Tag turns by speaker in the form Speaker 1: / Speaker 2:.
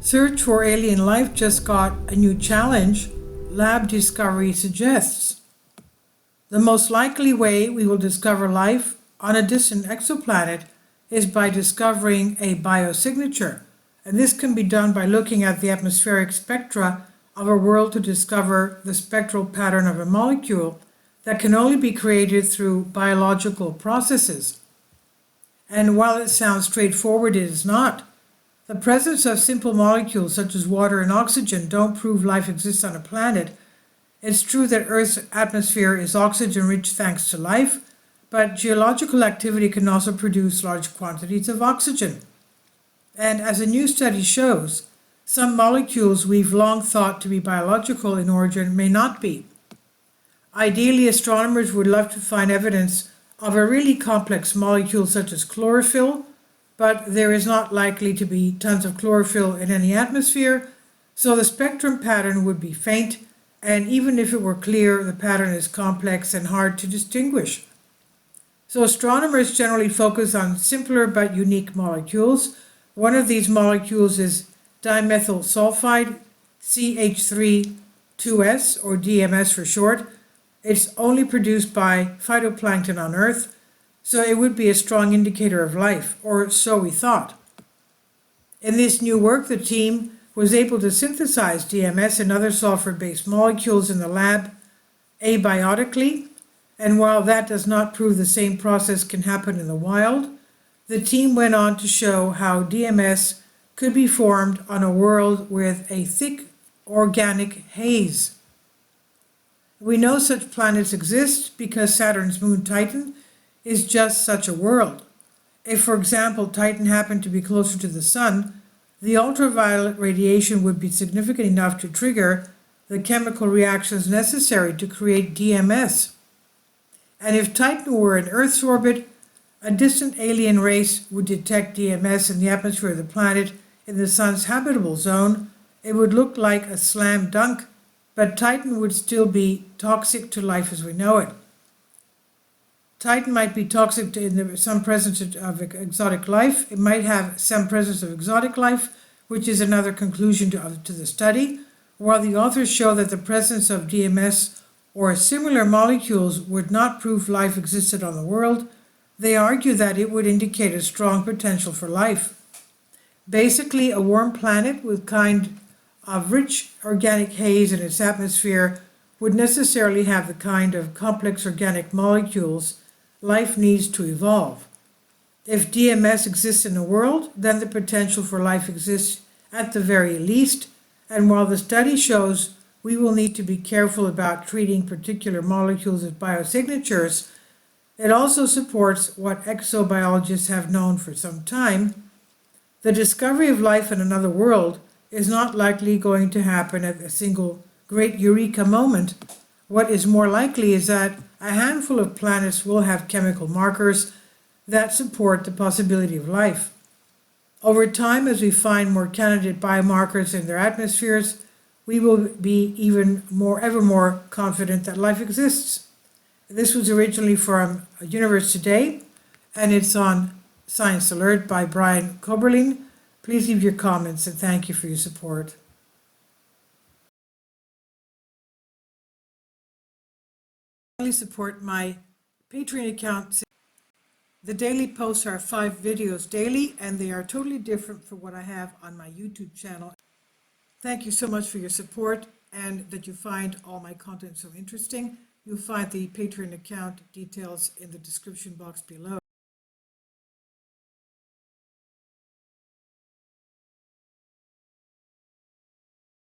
Speaker 1: Search for alien life just got a new challenge, lab discovery suggests. The most likely way we will discover life on a distant exoplanet is by discovering a biosignature, and this can be done by looking at the atmospheric spectra of a world to discover the spectral pattern of a molecule that can only be created through biological processes. And while it sounds straightforward, it is not. The presence of simple molecules such as water and oxygen don't prove life exists on a planet. It's true that Earth's atmosphere is oxygen-rich thanks to life, but geological activity can also produce large quantities of oxygen. And as a new study shows, some molecules we've long thought to be biological in origin may not be. Ideally, astronomers would love to find evidence of a really complex molecule such as chlorophyll, but there is not likely to be tons of chlorophyll in any atmosphere, so the spectrum pattern would be faint, and even if it were clear, the pattern is complex and hard to distinguish. So astronomers generally focus on simpler but unique molecules. One of these molecules is dimethyl sulfide, CH3-2S, or DMS for short. It's only produced by phytoplankton on Earth, so it would be a strong indicator of life, or so we thought. In this new work, the team was able to synthesize DMS and other sulfur-based molecules in the lab abiotically, and while that does not prove the same process can happen in the wild, the team went on to show how DMS could be formed on a world with a thick organic haze. We know such planets exist because Saturn's moon Titan is just such a world. If, for example, Titan happened to be closer to the Sun, the ultraviolet radiation would be significant enough to trigger the chemical reactions necessary to create DMS. And if Titan were in Earth's orbit, a distant alien race would detect DMS in the atmosphere of the planet in the Sun's habitable zone. It would look like a slam dunk, but Titan would still be toxic to life as we know it. Titan might be toxic to some presence of exotic life. It might have some presence of exotic life, which is another conclusion to the study. While the authors show that the presence of DMS or similar molecules would not prove life existed on the world, they argue that it would indicate a strong potential for life. Basically, a warm planet with kind of rich organic haze in its atmosphere would necessarily have the kind of complex organic molecules life needs to evolve. If DMS exists in the world, then the potential for life exists at the very least, and while the study shows we will need to be careful about treating particular molecules as biosignatures, it also supports what exobiologists have known for some time. The discovery of life in another world is not likely going to happen at a single great eureka moment. What is more likely is that a handful of planets will have chemical markers that support the possibility of life. Over time, as we find more candidate biomarkers in their atmospheres, we will be ever more confident that life exists. This was originally from Universe Today, and it's on Science Alert by Brian Koberlin. Please leave your comments, and thank you for your support. Support my Patreon account. The daily posts are 5 videos daily, and they are totally different from what I have on my YouTube channel. Thank you so much for your support and that you find all my content so interesting. You'll find the Patreon account details in the description box below.